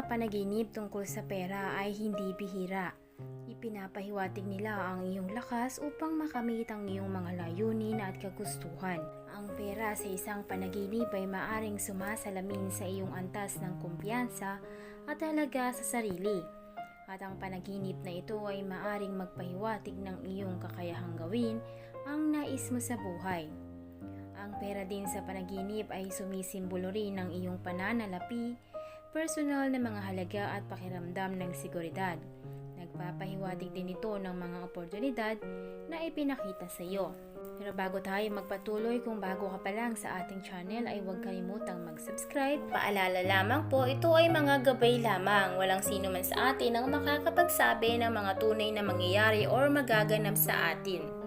mga panaginip tungkol sa pera ay hindi bihira. Ipinapahiwatig nila ang iyong lakas upang makamit ang iyong mga layunin at kagustuhan. Ang pera sa isang panaginip ay maaring sumasalamin sa iyong antas ng kumpiyansa at halaga sa sarili. At ang panaginip na ito ay maaring magpahiwatig ng iyong kakayahang gawin ang nais mo sa buhay. Ang pera din sa panaginip ay sumisimbolo rin ng iyong pananalapi, personal na mga halaga at pakiramdam ng seguridad. Nagpapahiwatig din ito ng mga oportunidad na ipinakita sa iyo. Pero bago tayo magpatuloy, kung bago ka pa lang sa ating channel ay huwag kalimutang mag-subscribe. Paalala lamang po, ito ay mga gabay lamang. Walang sino man sa atin ang makakapagsabi ng mga tunay na mangyayari or magaganap sa atin.